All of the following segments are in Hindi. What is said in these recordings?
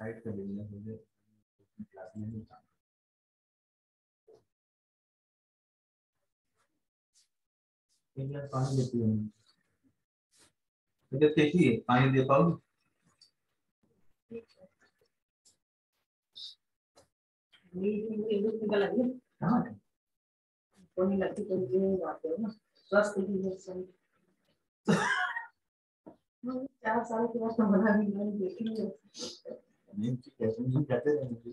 साइड कर लेंगे मुझे क्लास में नहीं था। एक गिलास पानी देती हूँ मुझे, देखिए पानी दे पाओगे? कहाँ है? नहीं कैसे नहीं कहते रहेंगे।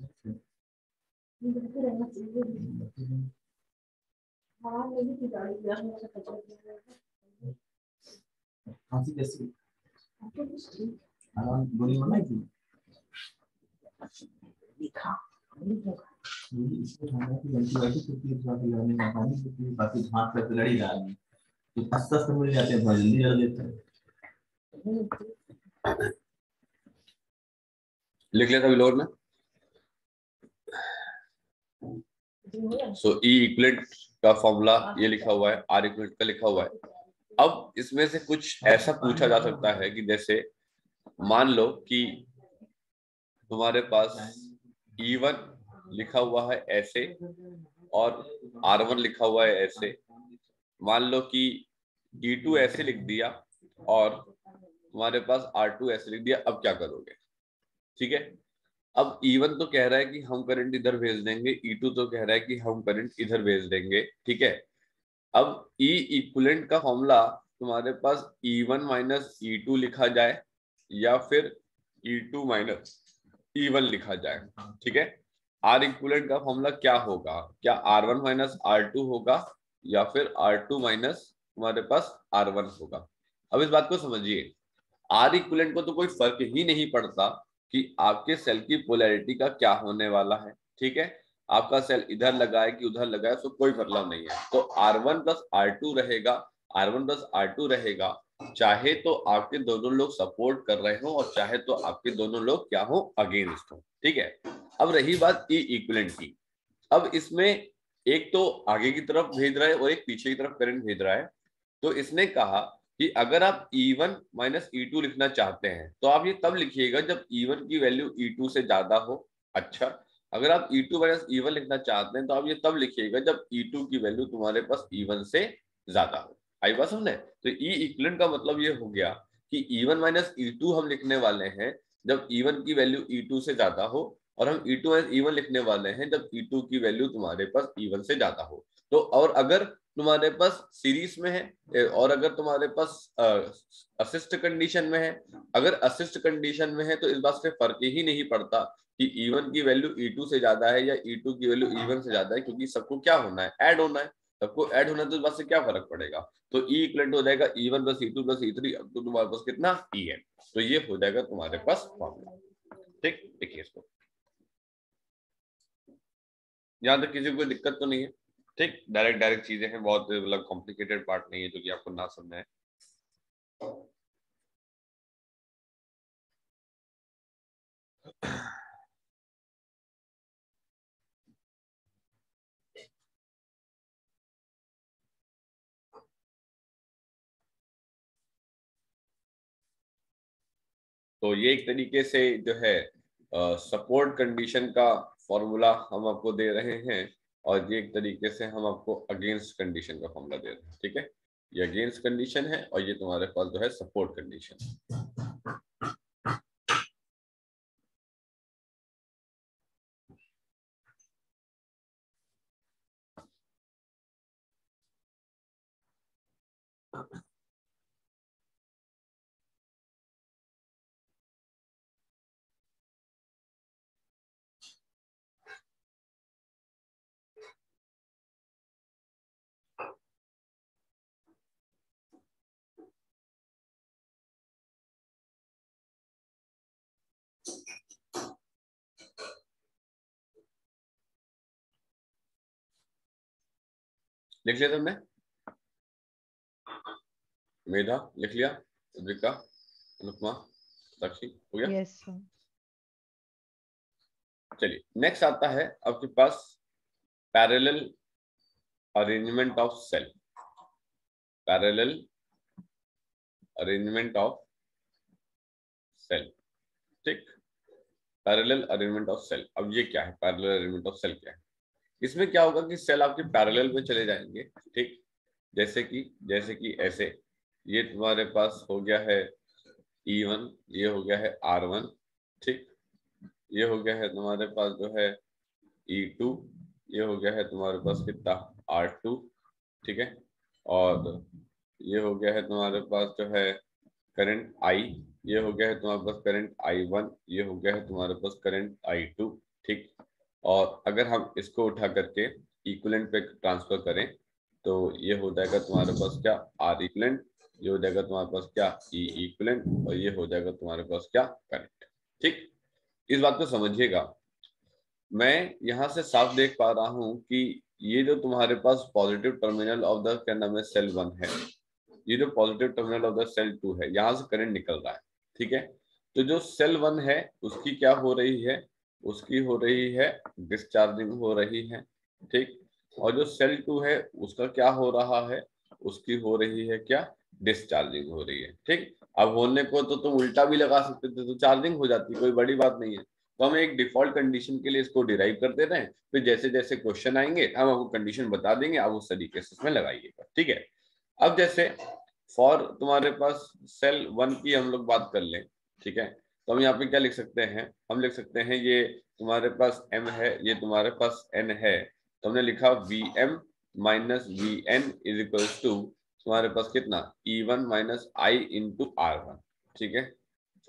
खांसी कैसी? आराम गोली बनाई थी। इसमें खाना की एंटीबायोटिक होती है, थोड़ा सा लड़ने का पानी होती है, बाकी हाथ पैर तो लड़ ही रहा है। तो अस्ता अस्ता मिल जाते हैं, थोड़ा जल्दी लड़ लेते हैं। लिख लिया था बिलोर में। सो ई इक्वलेंट का फॉर्मूला ये लिखा हुआ है, आर इक्वलेंट का लिखा हुआ है। अब इसमें से कुछ ऐसा पूछा जा सकता है कि जैसे मान लो कि तुम्हारे पास E1 लिखा हुआ है ऐसे और R1 लिखा हुआ है ऐसे। मान लो कि E2 ऐसे लिख दिया और तुम्हारे पास R2 ऐसे लिख दिया, अब क्या करोगे? ठीक है, अब E1 तो कह रहा है कि हम करंट इधर भेज देंगे, E2 तो कह रहा है कि हम करंट इधर भेज देंगे। ठीक है, अब E इक्विवेलेंट का फॉर्मूला तुम्हारे पास E1 माइनस E2 लिखा जाए या फिर E2 माइनस E1 लिखा जाए। ठीक है, आर इक्विवेलेंट का फॉर्मूला क्या होगा? क्या R1 माइनस R2 होगा या फिर R2 माइनस तुम्हारे पास R1 होगा? अब इस बात को समझिए, आर इक्विवेलेंट को तो कोई फर्क ही नहीं पड़ता कि आपके सेल की पोलैरिटी का क्या होने वाला है। ठीक है, आपका सेल इधर लगा है कि उधर लगा है, तो कोई मतलब नहीं है। तो R1 प्लस R2 रहेगा, R1 प्लस R2 रहेगा, चाहे तो आपके दोनों लोग सपोर्ट कर रहे हो और चाहे तो आपके दोनों लोग क्या हो, अगेंस्ट हो। ठीक है, अब रही बात ई इक्विवेलेंट की। अब इसमें एक तो आगे की तरफ भेज रहा है और एक पीछे की तरफ करंट भेज रहा है। तो इसने कहा कि अगर आप E1 माइनस E2 लिखना चाहते हैं तो आप ये तब लिखिएगा जब E1 की वैल्यू E2 से ज्यादा हो। अच्छा, अगर आप E2 माइनस E1 लिखना चाहते हैं तो आप ये तब लिखिएगा जब E2 की वैल्यू तुम्हारे पास E1 से ज्यादा हो। आई बात समझे? तो ई इक्विवेलेंट का मतलब ये हो गया कि E1 माइनस E2 हम लिखने वाले हैं जब E1 की वैल्यू E2 से ज्यादा हो, और हम E2 माइनस E1 लिखने वाले हैं जब E2 की वैल्यू तुम्हारे पास E1 से ज्यादा हो। तो और अगर तुम्हारे पास सीरीज में है और अगर तुम्हारे पास असिस्ट कंडीशन में है, अगर असिस्ट कंडीशन में है तो इस बात से फर्क ही नहीं पड़ता कि E1 की वैल्यू E2 से ज्यादा है या E2 की वैल्यू E1 से ज्यादा है, क्योंकि सबको क्या होना है, ऐड होना है। सबको ऐड होना है तो इस बात से क्या फर्क पड़ेगा? तो E इक्वलेंट हो जाएगा E1 plus E2 plus E3, अब तो तुम्हारे पास कितना E है। तो ये हो जाएगा तुम्हारे पास फॉर्मूला। ठीक, देखिए इसको, यहाँ तक किसी को कोई दिक्कत तो नहीं है? ठीक, डायरेक्ट डायरेक्ट चीजें हैं, बहुत मतलब कॉम्प्लिकेटेड पार्ट नहीं है जो कि आपको ना समझना है। तो ये एक तरीके से जो है सपोर्ट कंडीशन का फॉर्मूला हम आपको दे रहे हैं, और ये एक तरीके से हम आपको अगेंस्ट कंडीशन का फॉर्मूला दे रहे हैं। ठीक है, ये अगेंस्ट कंडीशन है और ये तुम्हारे पास जो है सपोर्ट कंडीशन है। लिख लिया तुमने? मेधा लिख लिया? रिका, अनुपमा, साक्षी, हो गया? Yes sir. चलिए नेक्स्ट आता है आपके पास parallel arrangement of cell. Parallel arrangement of cell. ठीक, पैरेलल अरेंजमेंट ऑफ सेल। अब ये क्या है, पैरेलल अरेंजमेंट ऑफ सेल क्या है? इसमें क्या होगा कि सेल आपके पैरेलल में चले जाएंगे, ठीक, जैसे कि ऐसे, ये तुम्हारे पास हो गया है E1, ये हो गया है R1, ठीक, ये हो गया है तुम्हारे पास जो है E2, ये हो गया है तुम्हारे पास कितना R2, ठीक है, और ये हो गया है तुम्हारे पास जो है करंट I, ये हो गया है तुम्हारे पास करंट I1, ये हो गया है तुम्हारे पास करंट I2, ठीक। और अगर हम इसको उठा करके इक्विवेलेंट पे ट्रांसफर करें तो ये हो जाएगा तुम्हारे पास क्या R इक्विवेलेंट, ये हो जाएगा तुम्हारे पास क्या E इक्विवेलेंट, और ये हो जाएगा तुम्हारे पास क्या करंट, ठीक। इस बात को समझिएगा, मैं यहाँ से साफ देख पा रहा हूँ कि ये जो तुम्हारे पास पॉजिटिव टर्मिनल ऑफ द क्या नाम है सेल 1 है, ये जो positive terminal of the cell 2 है, यहाँ से करंट निकल रहा है, ठीक है। तो जो सेल 1 है उसकी क्या हो रही है, उसकी हो रही है डिस्चार्जिंग हो रही है, ठीक, और जो सेल 2 है उसका क्या हो रहा है, उसकी हो रही है क्या डिस्चार्जिंग हो रही है, ठीक। अब होने को तो तुम उल्टा भी लगा सकते थे तो चार्जिंग हो जाती, कोई बड़ी बात नहीं है। तो हम एक डिफॉल्ट कंडीशन के लिए इसको डिराइव कर देते हैं, फिर जैसे जैसे क्वेश्चन आएंगे हम आपको कंडीशन बता देंगे, आप उस तरीके से इसमें लगाइएगा, ठीक है। अब जैसे फॉर तुम्हारे पास सेल 1 की हम लोग बात कर लें, ठीक है, तो हम यहाँ पे क्या लिख सकते हैं, हम लिख सकते हैं ये तुम्हारे पास M है, ये तुम्हारे पास N है, तो हमने लिखा Vm minus Vn is equal to तुम्हारे पास कितना E1 minus I into R1, ठीक है।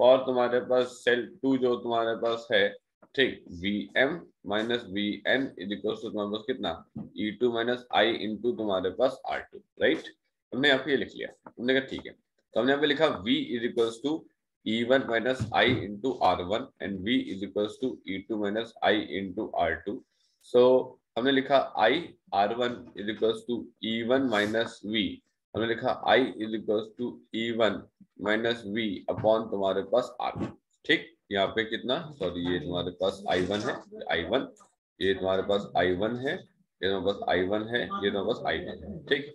फॉर तुम्हारे पास सेल 2 जो तुम्हारे पास है, ठीक, Vm minus Vn is equal to तुम्हारे पास कितना E2 माइनस I इंटू तुम्हारे पास R2, राइट। हमने यहाँ पे ये लिख लिया, हमने कहा ठीक है, तो हमने यहाँ पे लिखा V is equals to E1 minus I into R1 and V is equals to E2 minus I into R2। So हमने लिखा I R1 is equals to E1 minus V, हमने लिखा I is equals to E1 minus V upon तुम्हारे पास R1, ठीक। यहाँ पे कितना, सॉरी ये तुम्हारे पास I1 है, I1, ये तुम्हारे पास I1 है, ये तुम्हारे पास I1 है, ये तुम्हारे पास I1 है, ठीक।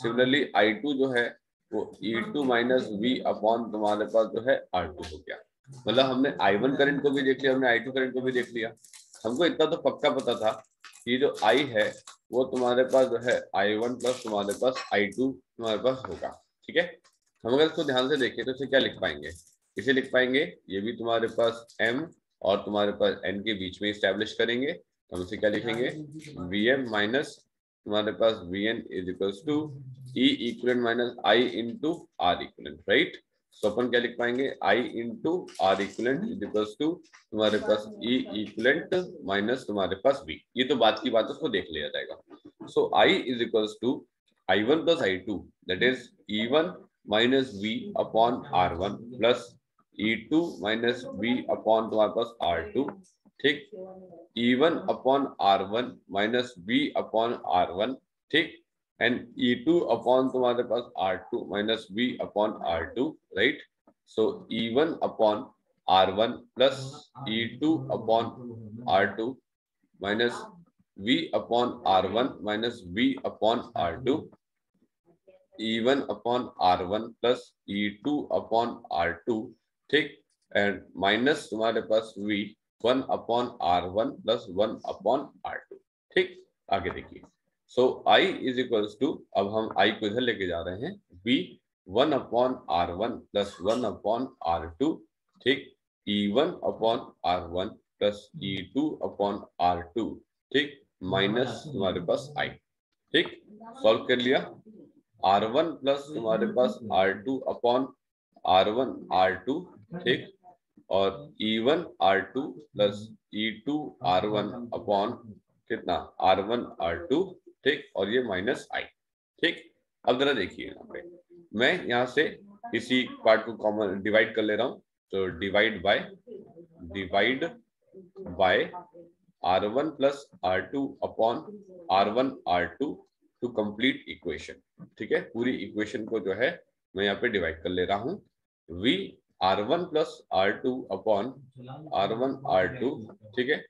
सिमिलरली I2 जो है वो E2 माइनस V अपॉन तुम्हारे पास जो है R2 हो गया। मतलब हमने I1 करंट को भी देख लिया, हमने I2 करंट को भी देख लिया। हमको इतना तो पक्का पता था कि जो I है वो तुम्हारे पास जो है I1 प्लस तुम्हारे पास I2 तुम्हारे पास होगा, ठीक है। हम अगर इसको ध्यान से देखें तो इसे क्या लिख पाएंगे, इसे लिख पाएंगे, ये भी तुम्हारे पास M और तुम्हारे पास N के बीच में स्टैब्लिश करेंगे, तो हम इसे क्या लिखेंगे Vm माइनस तुम्हारे पास Vn is equals to E equivalent minus I into R equivalent, right. So अपन क्या लिख पाएंगे I into R equivalent is equals to तुम्हारे पास E इक्विवेलेंट माइनस तुम्हारे पास V, ये तो बात की बात है, उसको देख लिया जाएगा। So I is equals to I1 plus I2 that is E1 minus V upon R1 plus E2 minus V upon तुम्हारे पास R2, ठीक, E1 upon R1 minus V upon R1, ठीक, एंड E2 अपॉन तुम्हारे पास R2 minus V upon R2, right. So E1 upon R1 plus E2 upon R2 minus V upon R1 minus V upon R2, E1 upon R1 plus E2 upon R2, ठीक, एंड माइनस तुम्हारे पास V 1 upon R1 plus 1 upon R2, ठीक। आगे देखिए, so I is equals to, अब हम I को इधर लेके जा रहे हैं, V 1 upon R1 plus 1 upon R2, ठीक, E1 upon R1 plus E2 upon R2, ठीक, माइनस तुम्हारे पास I, ठीक। सॉल्व कर लिया, R1 प्लस तुम्हारे पास R2 अपॉन R1 R2, ठीक, और E1 R2 plus E2 R1 upon कितना R1 R2, ठीक, और ये माइनस I, ठीक। अब जरा देखिए यहाँ पे मैं यहाँ से इसी पार्ट को कॉमन डिवाइड कर ले रहा हूँ, तो divide by R1 plus R2 upon R1 R2 to complete equation, ठीक है। पूरी इक्वेशन को जो है मैं यहाँ पे डिवाइड कर ले रहा हूँ, V R1 plus R2 upon R1 R2, ठीक है,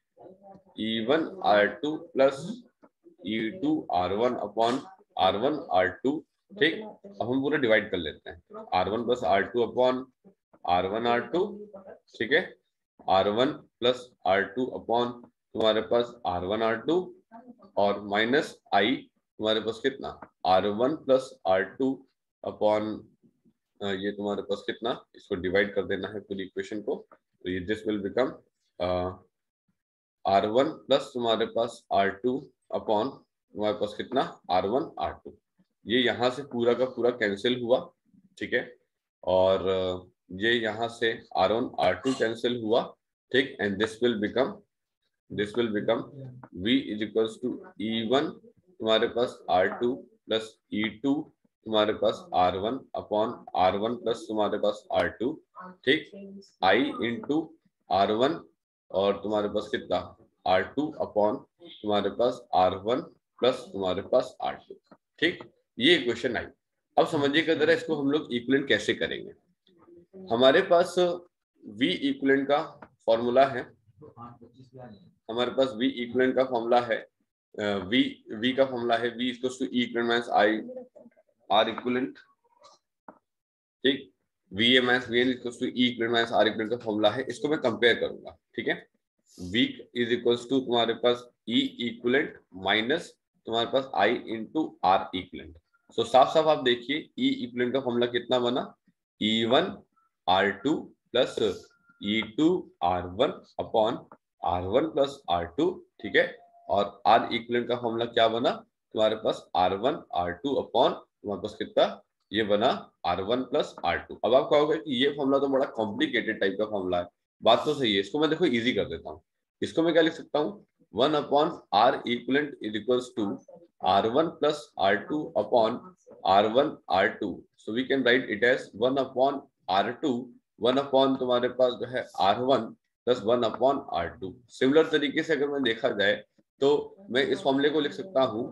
E1 R2 plus E2 R1 upon R1 R2, ठीक। अब हम पूरा डिवाइड कर लेते हैं, R1 plus R2 upon R1 R2, ठीक है, R1 प्लस R2 अपॉन तुम्हारे पास R1 R2 और माइनस I तुम्हारे पास कितना R1 प्लस R2 अपॉन ये तुम्हारे पास कितना, इसको डिवाइड कर देना है पूरी इक्वेशन को, तो ये this will become R1 plus तुम्हारे पास R2 अपॉन तुम्हारे पास कितना R1 R2। ये यहाँ से पूरा का पूरा कैंसिल हुआ, ठीक है, और ये यहाँ से R1 R2 कैंसिल हुआ, ठीक, and this will become V is equals to E1 तुम्हारे पास R2 प्लस E2 तुम्हारे पास R1 अपॉन R1 प्लस तुम्हारे पास R2, ठीक, I इंटू R1 और तुम्हारे पास कितना R2 अपॉन तुम्हारे पास R1 प्लस तुम्हारे पास R2, ठीक, ये इक्वेशन आई। अब समझिएगा जरा इसको हम लोग इक्विवेलेंट कैसे करेंगे। हमारे पास V इक्विवेलेंट का फॉर्मूला है, हमारे पास V इक्विवेलेंट का फॉर्मूला है, V का फॉर्मूला है V equals to E equivalent minus I R equivalent, ठीक, VA minus VN equals to E equivalent minus R equivalent का फॉर्मूला है, इसको मैं कंपेयर करूंगा, ठीक है। V इज इक्वल्स टू तुम्हारे पास E इक्विवेलेंट माइनस तुम्हारे पास I इंटू R इक्विवेलेंट। सो साफ साफ आप देखिए E इक्विवेलेंट का फॉर्मूला कितना बना, E1 R2 plus E2 R1 upon R1 plus R2, ठीक है, और R इक्विवेलेंट का फॉर्मूला क्या बना तुम्हारे पास R1 R2 अपॉन तुम्हारे पास कितना ये बना R1 प्लस R2। अब आप कहोगे कि ये फॉर्मूला तो बड़ा कॉम्प्लिकेटेड टाइप का फॉर्मूला है, बात तो सही है, इसको मैं देखो इजी कर देता हूँ। इसको मैं क्या लिख सकता हूँ, 1 upon R equivalent is equals to R1 plus R2 upon R1 R2, so we can write it as 1 upon R2 1 upon तुम्हारे पास जो है R1 plus 1 upon R2। Similar तरीके से अगर मैं देखा जाए तो मैं इस फॉर्मूले को लिख सकता हूँ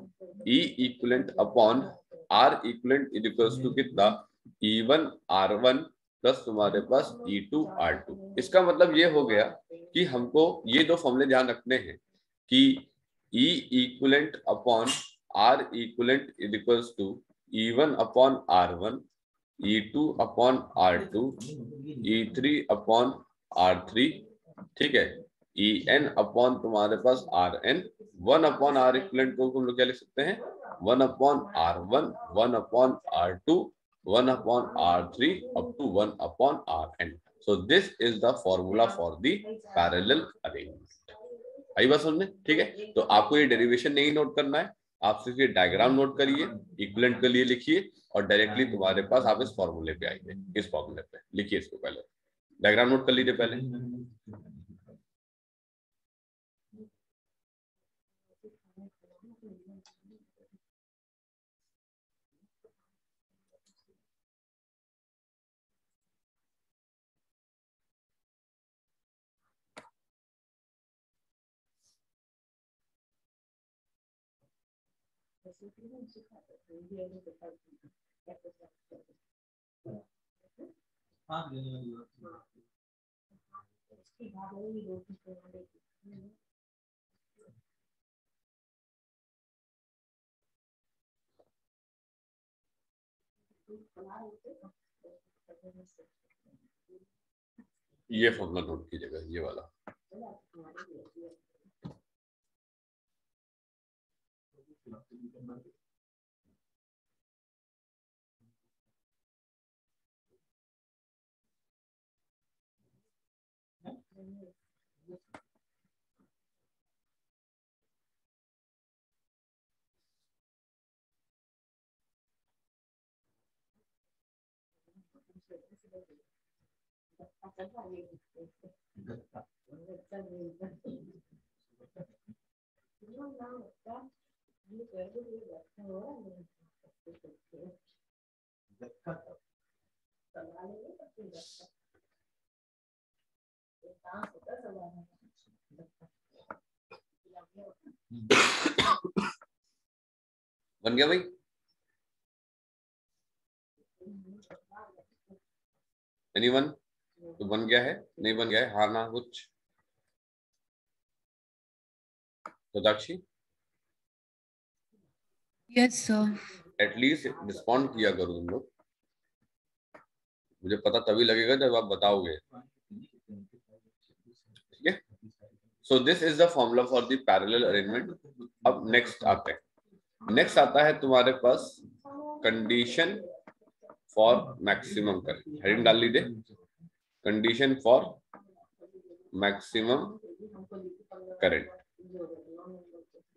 E equivalent upon R equivalent is equals to कितना E1 R1 प्लस तुम्हारे पास E2 R2। इसका मतलब ये हो गया कि हमको ये दो फॉर्मूले ध्यान रखने हैं कि E equivalent upon R equivalent is equals to E1 upon R1, E2 upon R2, E3 upon R3, ठीक है, En अपॉन तुम्हारे पास Rn, 1 अपॉन R इक्विवेलेंट को हम लोग क्या लिख सकते हैं 1 upon R1, 1 upon R2, 1 upon R3 up to 1 upon Rn. So this is the formula for the parallel arrangement. आई बात समझ में, ठीक है। तो आपको ये डेरिवेशन नहीं नोट करना है, आप सिर्फ ये डायग्राम नोट करिए, इक्विवेलेंट के लिए लिखिए और डायरेक्टली तुम्हारे पास आप इस फॉर्मूले पे आइए, इस फॉर्मूले पे लिखिए, इसको पहले डायग्राम नोट कर लीजिए पहले। ये फॉर्मूला नोट कीजिएगा, ये वाला। बन गया भाई, एनीवन? तो बन गया है, नहीं बन गया है, हाँ ना कुछ Sodakshi? Yes sir. At least respond किया करो तुम लोग, मुझे पता तभी लगेगा जब आप बताओगे। So this is the formula for the parallel arrangement. अब नेक्स्ट आते हैं, नेक्स्ट आता है तुम्हारे पास condition for maximum current. Heading डाल लीजिए, condition for maximum current,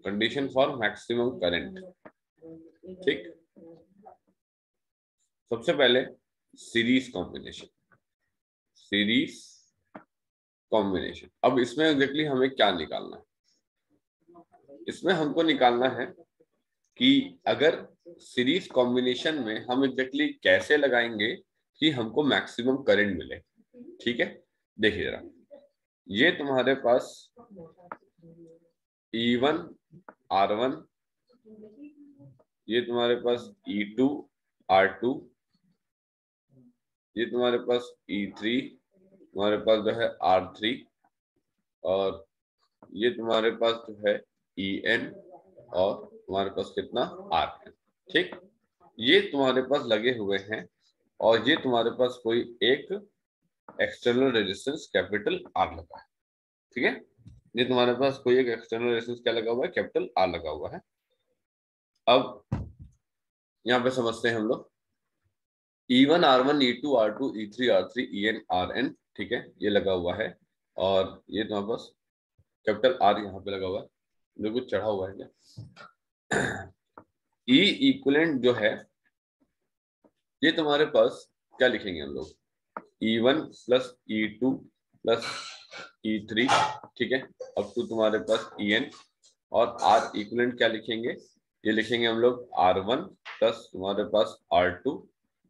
condition for maximum current. ठीक, सबसे पहले सीरीज कॉम्बिनेशन, सीरीज कॉम्बिनेशन। अब इसमें एग्जैक्टली हमें क्या निकालना है? इसमें हमको निकालना है कि अगर सीरीज कॉम्बिनेशन में हम एग्जैक्टली कैसे लगाएंगे कि हमको मैक्सिमम करंट मिले। ठीक है, देखिए जरा, ये तुम्हारे पास E1 R1, ये तुम्हारे पास E2 R2, ये तुम्हारे पास E3, तुम्हारे पास जो है R3, और ये तुम्हारे पास जो है En, और तुम्हारे पास कितना Rn। ठीक, ये तुम्हारे पास लगे हुए हैं, और ये तुम्हारे पास कोई एक एक्सटर्नल रेजिस्टेंस कैपिटल R लगा है। ठीक है, ये तुम्हारे पास कोई एक एक्सटर्नल रेजिस्टेंस क्या लगा हुआ है? कैपिटल R लगा हुआ है। अब यहाँ पे समझते हैं हम लोग, E1 R1 E2 R2 E3 R3 En Rn। ठीक है, ये लगा हुआ है, और ये तुम्हारे पास कैपिटल R यहाँ पे लगा हुआ है, जो कुछ चढ़ा हुआ है क्या। E इक्विवेलेंट जो है, ये तुम्हारे पास क्या लिखेंगे हम लोग? E1 plus E2 plus E3, ठीक है, अब तो तुम्हारे पास En, और R इक्विवेलेंट क्या लिखेंगे? ये लिखेंगे हम लोग R1 प्लस तुम्हारे पास R2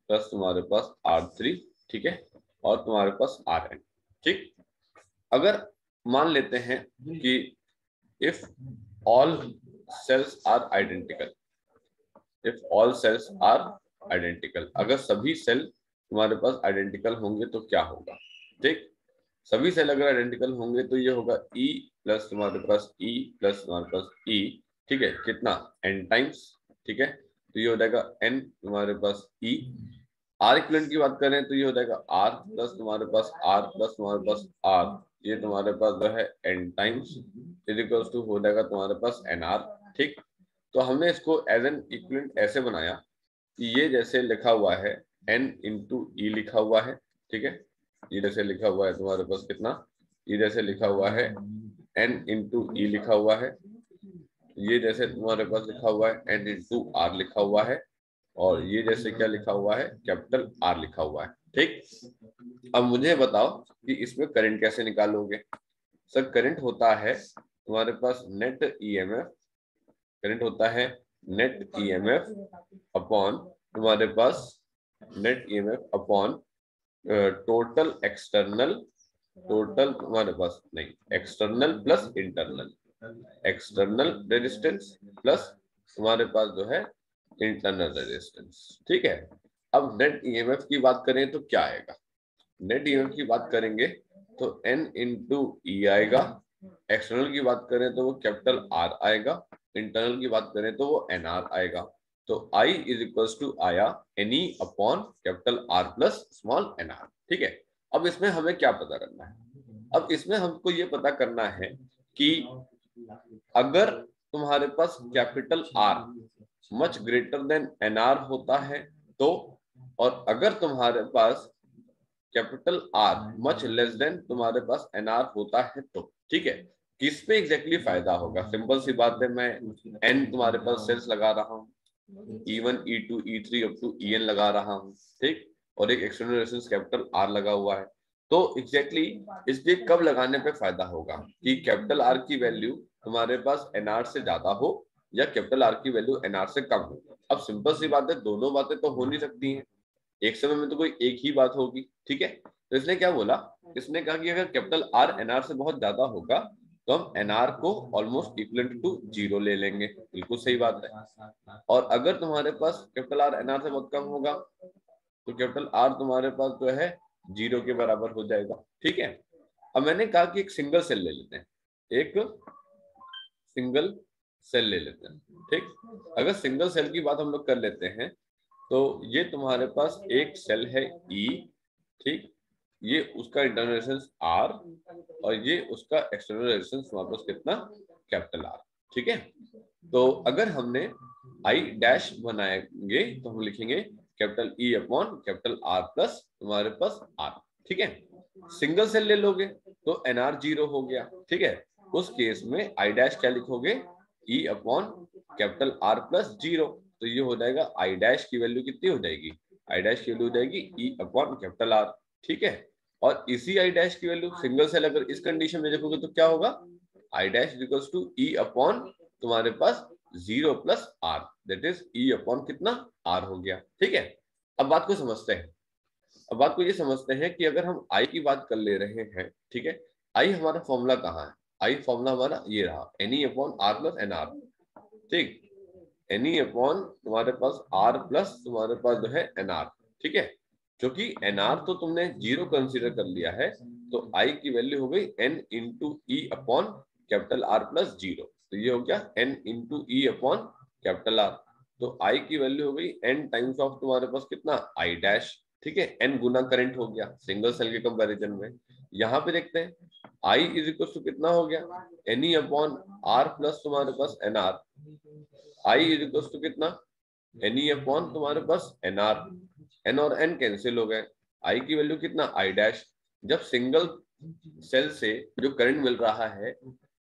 प्लस तुम्हारे पास R3, ठीक है, और तुम्हारे पास Rn। ठीक, अगर मान लेते हैं कि if all cells are identical, if all cells are identical, अगर सभी सेल तुम्हारे पास आइडेंटिकल होंगे तो क्या होगा? ठीक, सभी सेल अगर आइडेंटिकल होंगे तो ये होगा E प्लस तुम्हारे पास E प्लस तुम्हारे पास E, ठीक है, कितना? n times. ठीक है, तो ये हो जाएगा n तुम्हारे पास E। R इक्विवेलेंट की बात करें तो ये हो जाएगा R प्लस तुम्हारे पास R प्लस तुम्हारे पास R, ये तुम्हारे पास जो है n times is equals to हो जाएगा तुम्हारे पास NR। ठीक, तो हमने इसको एज एन इक्विवेलेंट ऐसे बनाया कि ये जैसे लिखा हुआ है n इंटू ई लिखा हुआ है। ठीक है, ये जैसे लिखा हुआ है तुम्हारे पास कितना, ये जैसे लिखा हुआ है n इंटू ई लिखा हुआ है, ये जैसे तुम्हारे पास लिखा हुआ है n इंटू आर लिखा हुआ है, और ये जैसे क्या लिखा हुआ है? कैपिटल R लिखा हुआ है। ठीक, अब मुझे बताओ कि इसमें करंट कैसे निकालोगे? सर करंट होता है तुम्हारे पास नेट EMF, करंट होता है नेट EMF अपॉन तुम्हारे पास net EMF upon total external, total तुम्हारे पास नहीं, external plus internal, external resistance plus तुम्हारे पास जो है इंटरनल रेजिस्टेंस। ठीक है, अब नेट EMF की बात करें तो क्या आएगा? नेट EMF की बात करेंगे तो N इंटू ई आएगा, एक्सटर्नल की बात करें तो वो कैपिटल R आएगा, इंटरनल की बात करें तो वो NR आएगा। तो I इज इक्वल्स टू आया NE upon capital R plus small NR। ठीक है, अब इसमें हमें क्या पता करना है? अब इसमें हमको ये पता करना है कि अगर तुम्हारे पास capital R much greater than NR होता है तो, और अगर तुम्हारे पास capital R much less than तुम्हारे पास NR होता है तो, ठीक है, किस पे एग्जैक्टली फायदा होगा? सिंपल सी बात है, मैं N तुम्हारे पास सेल्स लगा रहा हूँ, E1 E2 E3 up to En लगा रहा हूँ, ठीक, और एक एक्सटर्नल रेजिस्टेंस कैपिटल R लगा हुआ है, तो एग्जैक्टली इसलिए कब लगाने पे फायदा होगा कि कैपिटल R की वैल्यू तुम्हारे पास NR से ज्यादा हो या कैपिटल R की वैल्यू NR से कम हो। अब सिंपल सी बात है, दोनों बातें तो हो नहीं सकती हैं एक समय में, तो कोई एक ही बात होगी। ठीक है, तो इसने क्या बोला? इसने कहा कि अगर कैपिटल R NR से बहुत ज्यादा होगा तो हम NR को ऑलमोस्ट इक्वलेंट टू 0 ले लेंगे। बिल्कुल सही बात है। और अगर तुम्हारे पास कैपिटल R NR से बहुत कम होगा तो कैपिटल R तुम्हारे पास जो है 0 के बराबर हो जाएगा। ठीक है, अब मैंने कहा कि एक सिंगल सेल ले लेते हैं, एक सिंगल सेल ले लेते हैं। ठीक, अगर सिंगल सेल की बात हम लोग कर लेते हैं तो ये तुम्हारे पास एक सेल है E, ठीक, ये उसका इंटरनल रेजिस्टेंस R और ये उसका एक्सटर्नल रेजिस्टेंस हमारे पास कितना, कैपिटल R। ठीक है, तो अगर हमने I डैश बनाएंगे तो हम लिखेंगे capital E upon capital R plus तुम्हारे पास R। ठीक है, सिंगल सेल ले लोगे तो NR 0 हो गया। ठीक है, उस केस में I डैश क्या लिखोगे, E upon capital R plus 0। तो ये हो जाएगा I डैश की वैल्यू कितनी हो जाएगी, I डैश की वैल्यू हो जाएगी E अपॉन कैपिटल R। ठीक है, और इसी I डैश की वैल्यू सिंगल सेल अगर इस कंडीशन में देखोगे तो क्या होगा, I dash equals to E upon तुम्हारे पास 0 plus R, that is E upon कितना, R हो गया। ठीक है, अब बात को समझते हैं। अब बात को ये समझते हैं कि अगर हम I की बात कर ले रहे हैं, ठीक है, I हमारा फॉर्मूला कहाँ है, I फॉर्मूला हमारा ये रहा, NE upon R plus NR। ठीक, NE अपॉन तुम्हारे पास R प्लस तुम्हारे पास जो है NR। ठीक है, क्योंकि NR तो तुमने 0 कंसीडर कर लिया है, तो I की वैल्यू हो गई N into E upon capital R plus 0। तो ये हो गया N into E upon capital R। तो I की वैल्यू हो गई N टाइम्स ऑफ तुम्हारे पास कितना, I डैश। ठीक है, N गुना करंट हो गया सिंगल सेल के कंपैरिजन में। यहाँ पे देखते हैं I इज इक्वल टू कितना हो गया, NE अपॉन R प्लस तुम्हारे पास NR। I is equal to कितना, NE अपॉन तुम्हारे पास NR। N और N कैंसिल हो गए, I की वैल्यू कितना, I डैश। जब सिंगल सेल से जो करंट मिल रहा है,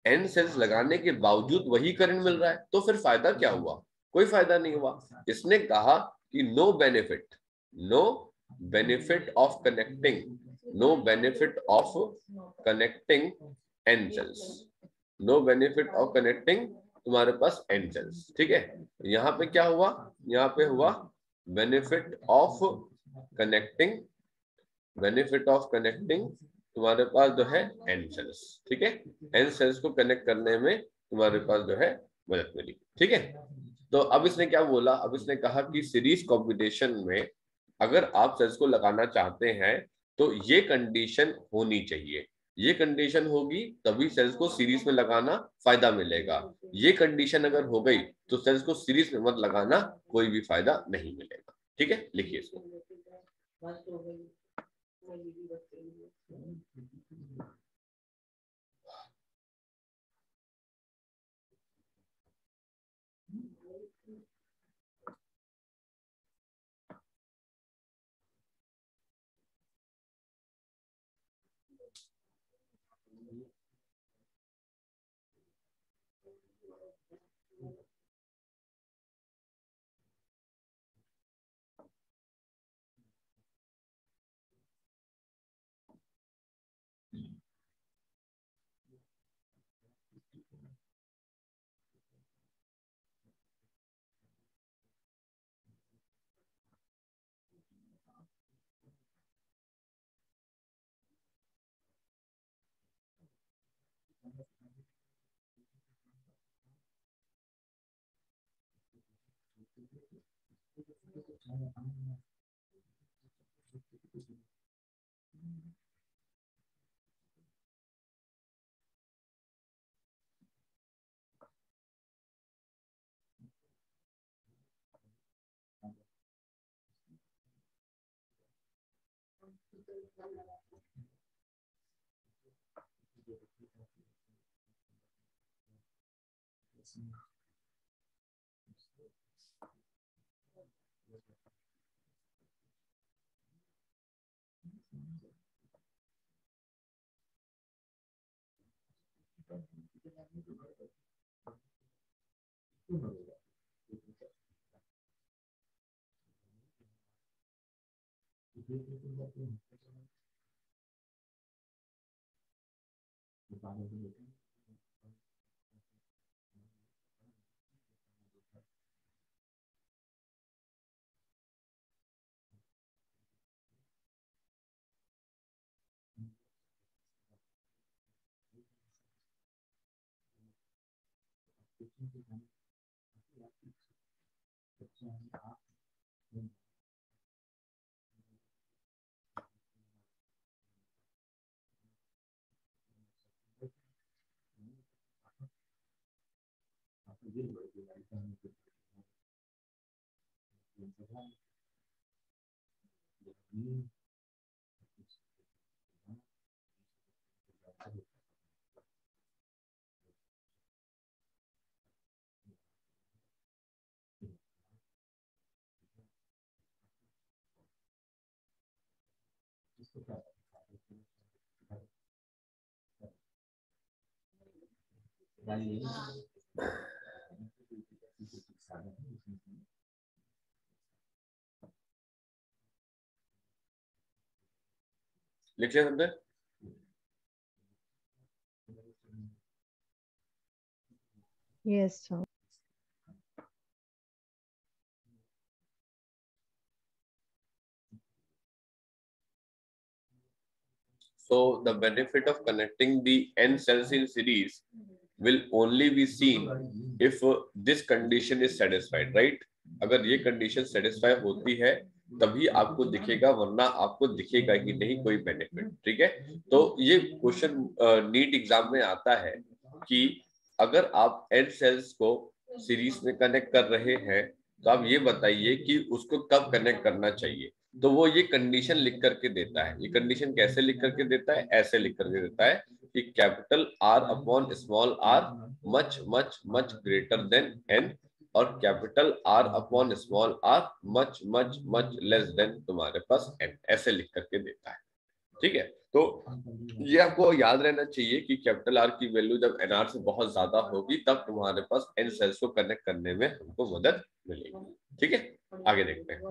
N सेल्स लगाने के बावजूद वही करंट मिल रहा है, तो फिर फायदा क्या हुआ, कोई फायदा नहीं हुआ। इसने कहा कि no benefit, no benefit of connecting, no benefit of connecting N cells, no benefit of connecting तुम्हारे पास N सेल्स। ठीक है, यहाँ पे क्या हुआ, यहाँ पे हुआ benefit of connecting, benefit of connecting तुम्हारे पास जो है N सेल्स। ठीक है, N सेल्स को कनेक्ट करने में तुम्हारे पास जो है मदद मिली। ठीक है, तो अब इसने क्या बोला, अब इसने कहा कि सीरीज कॉम्बिनेशन में अगर आप सेल्स को लगाना चाहते हैं तो ये कंडीशन होनी चाहिए, ये कंडीशन होगी तभी सेल्स को सीरीज में लगाना फायदा मिलेगा। ये कंडीशन अगर हो गई तो सेल्स को सीरीज में मत लगाना, कोई भी फायदा नहीं मिलेगा। ठीक है, लिखिए इसको। लिख लिया समझे? Yes, sir. So the benefit of connecting the n cells in series will only be seen if this condition is satisfied, right? अगर ये कंडीशन सेटिस्फाई होती है तभी आपको दिखेगा, वरना आपको दिखेगा ही नहीं कोई बेनिफिट। ठीक है, तो ये क्वेश्चन नीट एग्जाम में आता है कि अगर आप n सेल्स को सीरीज में कनेक्ट कर रहे हैं तो आप ये बताइए कि उसको कब कनेक्ट करना चाहिए। तो वो ये कंडीशन लिख करके देता है। ये कंडीशन कैसे लिख करके देता है? ऐसे लिख करके देता है कि capital R upon small r much much much greater then n और capital R upon small r much much much less than तुम्हारे पास n, ऐसे लिख करके देता है। ठीक है, तो ये आपको याद रहना चाहिए कि कैपिटल R की वैल्यू जब nr से बहुत ज्यादा होगी तब तुम्हारे पास n सेल्स को कनेक्ट करने में हमको मदद मिलेगी। ठीक है, आगे देखते हैं।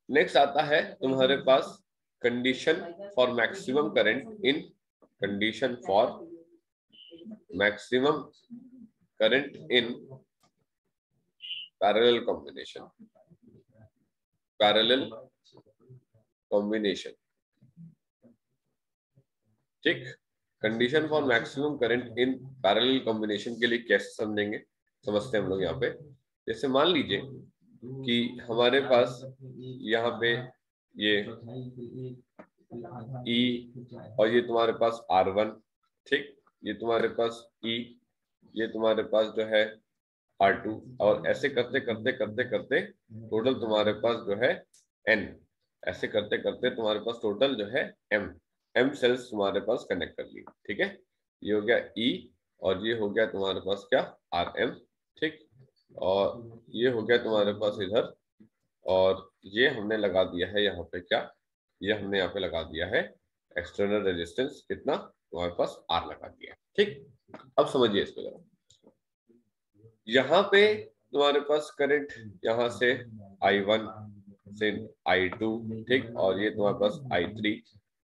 नेक्स्ट आता है तुम्हारे पास condition for maximum current in condition for maximum current in parallel combination. Parallel combination, ठीक। Condition for maximum current in parallel combination के लिए कैसे समझेंगे, समझते हैं हम लोग यहाँ पे। जैसे मान लीजिए कि हमारे पास यहाँ पे ये E और ये तुम्हारे पास R1, ठीक, ये तुम्हारे पास E, ये तुम्हारे पास जो है R2, और ऐसे करते करते करते करते टोटल तुम्हारे पास जो है N, ऐसे करते करते तुम्हारे पास टोटल जो है M सेल्स तुम्हारे पास कनेक्ट कर ली। ठीक है, ये हो गया E और ये हो गया तुम्हारे पास क्या RM, ठीक, और ये हो गया तुम्हारे पास इधर, और ये हमने लगा दिया है यहाँ पे क्या, ये हमने यहाँ पे लगा दिया है एक्सटर्नल रेजिस्टेंस, कितना तुम्हारे पास R लगा दिया। ठीक, अब समझिए इसको जरा। यहाँ पे तुम्हारे पास करंट यहाँ से I1 से I2, ठीक, और ये तुम्हारे पास I3।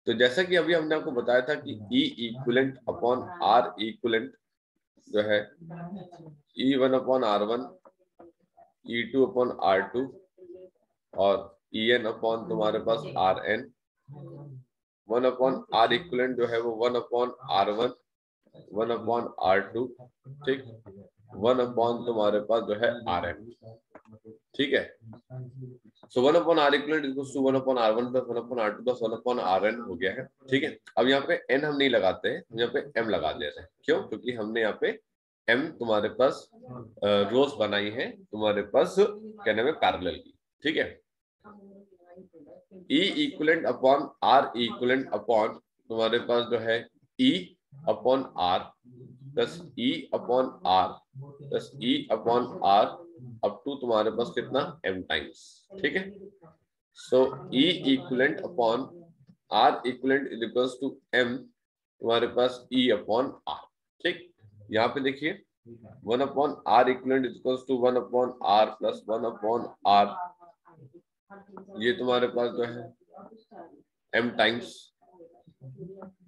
तो जैसा कि अभी हमने आपको बताया था कि E equivalent upon R equivalent जो है E1 upon R1, E2 upon R2 और En अपॉन तुम्हारे पास Rn, 1 अपॉन R इक्विवेलेंट जो है वो 1 अपॉन R1, 1 अपॉन R2, ठीक, 1 अपॉन तुम्हारे पास जो है Rn। ठीक है, so 1 upon R equivalent equals to 1 upon R1 plus 1 upon R2 plus 1 upon Rn हो गया है। ठीक है, अब यहाँ पे n हम नहीं लगाते हैं, हम यहाँ पे m लगा देते हैं। क्यों? क्योंकि हमने यहाँ पे m तुम्हारे पास रोज बनाई है तुम्हारे पास कहने में पैरेलल की। ठीक है, E equivalent upon R equivalent upon तुम्हारे पास जो है E upon R plus E upon R plus E upon R up to तुम्हारे पास कितना m टाइम्स। ठीक है, so E equivalent upon R equivalent is equals to m तुम्हारे पास E अपॉन R। ठीक, यहाँ पे देखिए 1 upon R equivalent is equals to 1 upon R plus 1 upon R, ये तुम्हारे पास जो है m टाइम्स।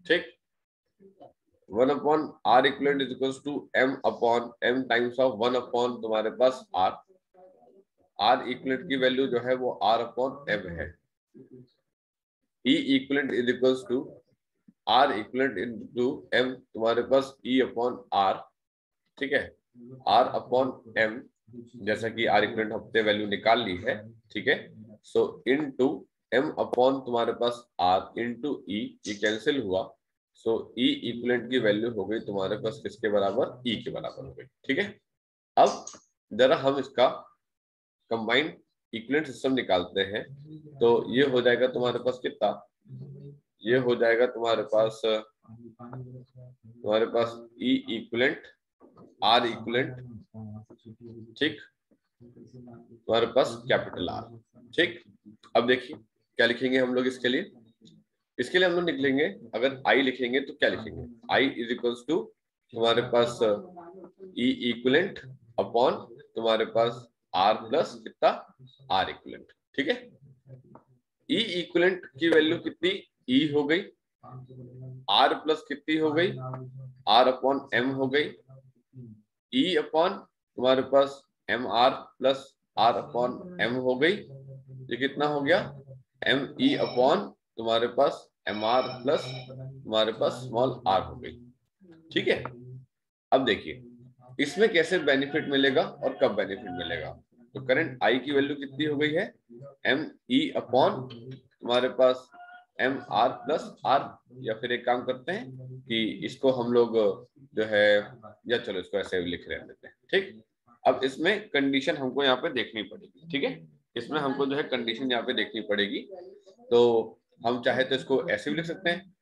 ठीक, 1 upon R equivalent is equals to m upon m times of 1 upon तुम्हारे पास R। R इक्विवेलेंट की वैल्यू जो है वो R अपॉन m है। E equivalent is equals to R equivalent into m तुम्हारे पास E अपॉन R। ठीक है, R अपॉन m, जैसा कि R इक्विवेलेंट हमने वैल्यू निकाल ली है। ठीक है, सो इनटू m अपॉन तुम्हारे पास R इनटू E, ये कैंसिल हुआ, सो E इक्विवेलेंट की वैल्यू हो गई तुम्हारे पास किसके बराबर, E के बराबर हो गई। ठीक है, अब जरा हम इसका कंबाइंड इक्विवेलेंट सिस्टम निकालते हैं, तो ये हो जाएगा तुम्हारे पास कितना, ये हो जाएगा तुम्हारे पास तुम्हारे पास E इक्विवेलेंट R इक्विवेलेंट, ठीक, तुम्हारे पास कैपिटल R, ठीक। अब देखिए क्या लिखेंगे हम लोग इसके लिए। इसके लिए हम लोग निकलेंगे, अगर I लिखेंगे तो क्या लिखेंगे, I इज इक्वल्स टू तुम्हारे पास E इक्विवेलेंट अपॉन तुम्हारे पास R प्लस कितना R इक्विवेलेंट, ठीक है। E इक्विवेलेंट की वैल्यू कितनी E हो गई, R प्लस कितनी हो गई R अपॉन M हो गई, E अपॉन तुम्हारे पास M R plus R upon M हो गई, ये कितना हो गया M E अपॉन तुम्हारे पास एम आर प्लस तुम्हारे पास स्मॉल r हो गई, ठीक है। अब देखिए इसमें कैसे बेनिफिट मिलेगा और कब बेनिफिट मिलेगा। तो करंट I की वैल्यू कितनी हो गई है M E अपॉन तुम्हारे पास एम आर प्लस R, या फिर एक काम करते हैं कि इसको हम लोग जो है, या चलो इसको ऐसे लिख रहे देते हैं, ठीक। अब इसमें कंडीशन हमको यहाँ पे देखनी पड़ेगी, ठीक है, इसमें हमको जो है कंडीशन यहाँ पे देखनी पड़ेगी। तो हम चाहे तो इसको ऐसे भी लिख सकते हैं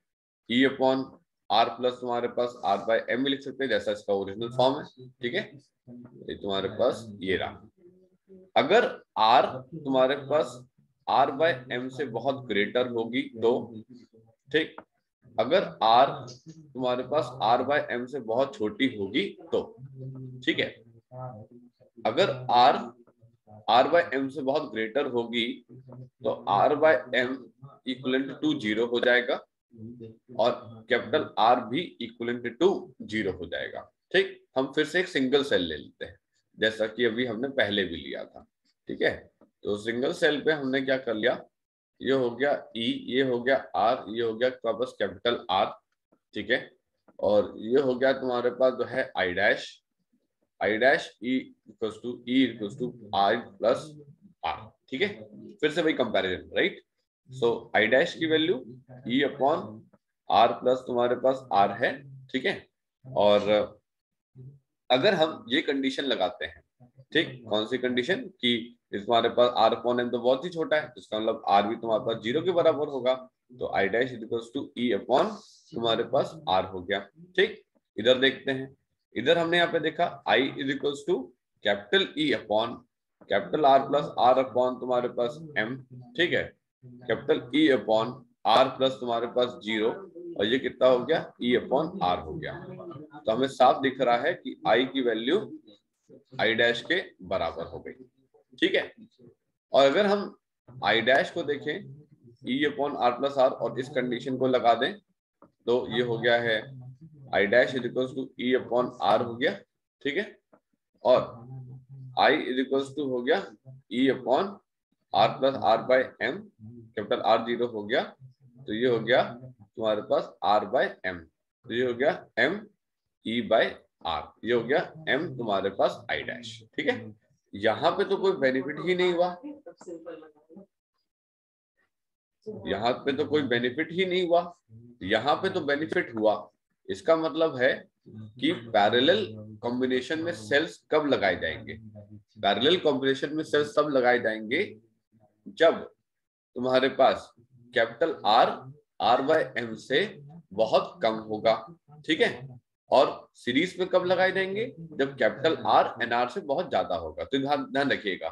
E अपॉन R प्लस तुम्हारे पास R बाय M भी लिख सकते हैं, जैसा इसका ओरिजिनल फॉर्म है, ठीक है। ये तुम्हारे पास ये रहा। अगर R तुम्हारे पास R बाय M से बहुत ग्रेटर होगी तो, ठीक, अगर R तुम्हारे पास R बाय M से बहुत छोटी होगी तो, ठीक है। अगर R बाय M से बहुत ग्रेटर होगी तो R by M equivalent to 0 हो जाएगा और कैपिटल R भी इक्वलेंट टू 0 हो जाएगा, ठीक। हम फिर से एक सिंगल सेल ले लेते हैं, जैसा कि अभी हमने पहले भी लिया था, ठीक है। तो सिंगल सेल पे हमने क्या कर लिया, ये हो गया E, ये हो गया R, ये हो गया तुम्हारे पास कैपिटल R, ठीक है। और ये हो गया तुम्हारे पास जो है I dash E equals to I plus R, ठीक है। फिर से वही comparison, right. So I dash की value E upon R plus तुम्हारे पास R है, ठीक है। और अगर हम ये कंडीशन लगाते हैं, ठीक, कौन सी कंडीशन कि तुम्हारे पास R अपॉन M तो बहुत ही छोटा है, इसका मतलब R भी तुम्हारे पास 0 के बराबर होगा, तो I dash equals to E upon तुम्हारे पास R हो गया, ठीक। इधर देखते हैं, इधर हमने यहाँ पे देखा I is equals to capital E upon capital R plus R upon तुम्हारे पास M, ठीक है। Capital E upon R plus तुम्हारे पास 0, और ये कितना हो गया E अपॉन R हो गया। तो हमें साफ दिख रहा है कि I की वैल्यू I डैश के बराबर हो गई, ठीक है। और अगर हम I डैश को देखें E upon R plus R और इस कंडीशन को लगा दें तो ये हो गया है I dash is equals to E upon R हो गया, ठीक है। और I इज इक्वल्स टू हो गया E upon R plus R by M, capital R 0 हो गया, तो ये हो गया तुम्हारे पास R बाय M, तो ये हो गया M E बाय R, ये हो गया M तुम्हारे पास I डैश, ठीक है। यहाँ पे तो कोई बेनिफिट ही नहीं हुआ, यहाँ पे तो कोई बेनिफिट ही नहीं हुआ, यहाँ पे तो बेनिफिट हुआ। इसका मतलब है कि पैरेलल कॉम्बिनेशन में सेल्स कब लगाए जाएंगे, पैरेलल कॉम्बिनेशन में सेल्स तब लगाए जाएंगे जब तुम्हारे पास कैपिटल R बाय M से बहुत कम होगा, ठीक है। और सीरीज में कब लगाए जाएंगे, जब कैपिटल R NR से बहुत ज्यादा होगा। तो ध्यान रखिएगा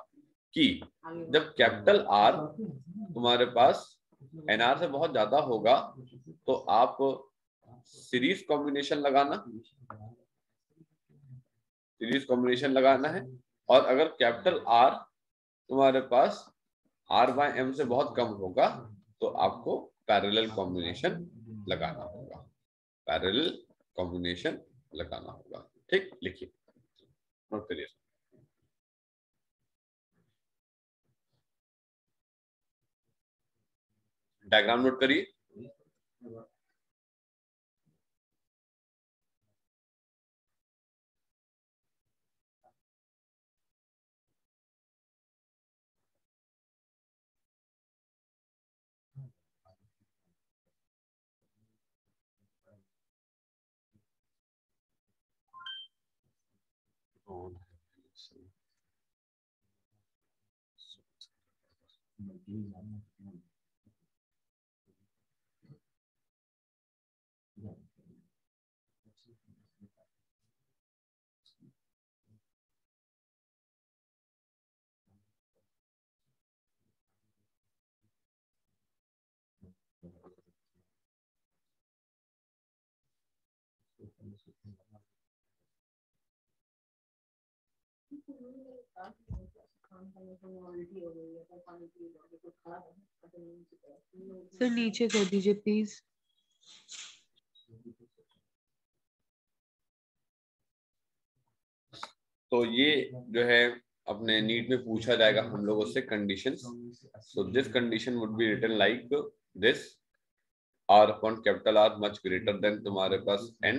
कि जब कैपिटल R तुम्हारे पास NR से बहुत ज्यादा होगा तो आप सीरीज कॉम्बिनेशन लगाना है, और अगर कैपिटल R तुम्हारे पास R बाय M से बहुत कम होगा तो आपको पैरेलल कॉम्बिनेशन लगाना होगा, पैरेलल कॉम्बिनेशन लगाना होगा, ठीक। लिखिए, नोट करिए, डायग्राम नोट करिए। सर नीचे कर दीजिए प्लीज। तो ये जो है अपने नीट में पूछा जाएगा हम लोगों से conditions. So this condition would be written like this, R upon capital R much greater than तुम्हारे पास एन,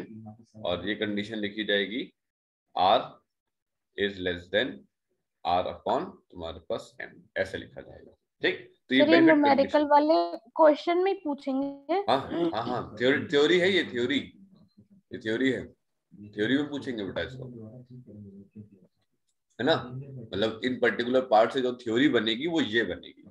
और ये कंडीशन लिखी जाएगी R is less than R upon तुम्हारे पास एन, ऐसे लिखा जाएगा। ठीक, तो ये बेनिफिट न्यूमेरिकल वाले क्वेश्चन में पूछेंगे। हाँ हाँ हाँ, थ्योरी है, ये थ्योरी है, थ्योरी में पूछेंगे बेटा इसको, है ना। मतलब इन पर्टिकुलर पार्ट से जो थ्योरी बनेगी वो ये बनेगी।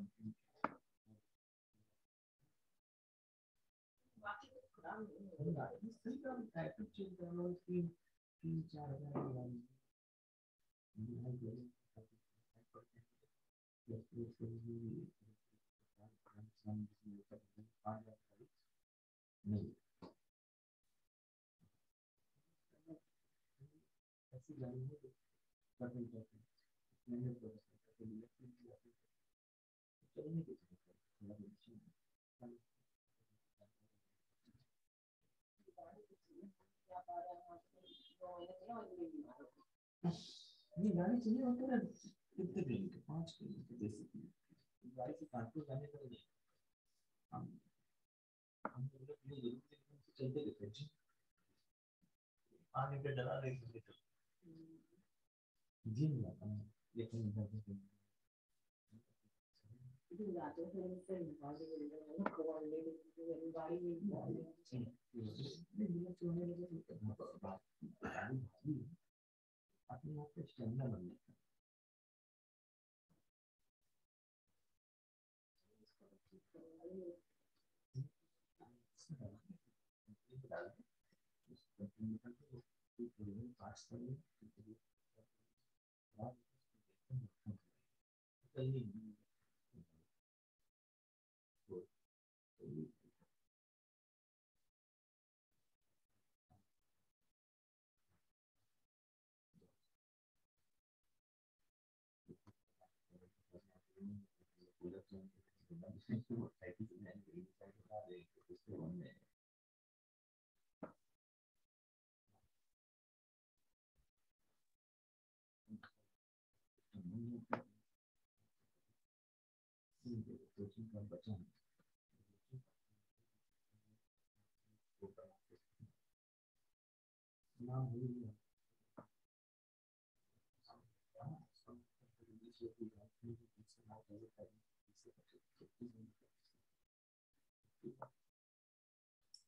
गाड़ी चाहिए होता है कितने किलोमीटर, 5 किलोमीटर बेसिकली गाड़ी से कानपुर जाने का हम चलते रहते हैं। आने पे डरा रहे थे जी नहीं आता है, लेकिन अपने आप को स्टैमिना बन जाता है।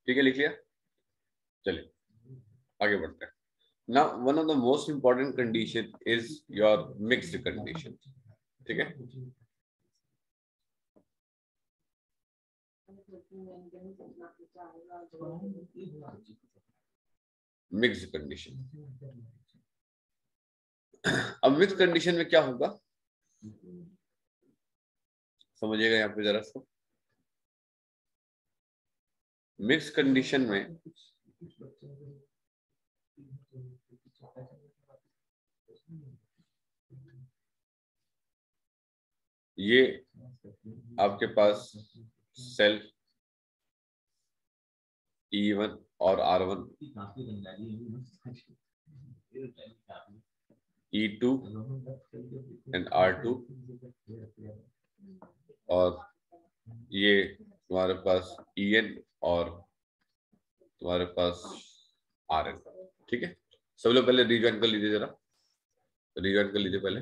ठीक है, लिख लिया, चलिए आगे बढ़ते हैं। Now one of the most important condition is your mixed condition, ठीक है। मिक्स्ड कंडीशन, अब मिक्स कंडीशन में क्या होगा समझिएगा यहाँ पे जरा सा। मिक्स कंडीशन में ये आपके पास सेल E1 और R1, E2 and R2, और ये तुम्हारे पास EN और तुम्हारे पास RN, ठीक है। सब लोग पहले रिजॉइन कर लीजिए, जरा रिजॉइन कर लीजिए पहले।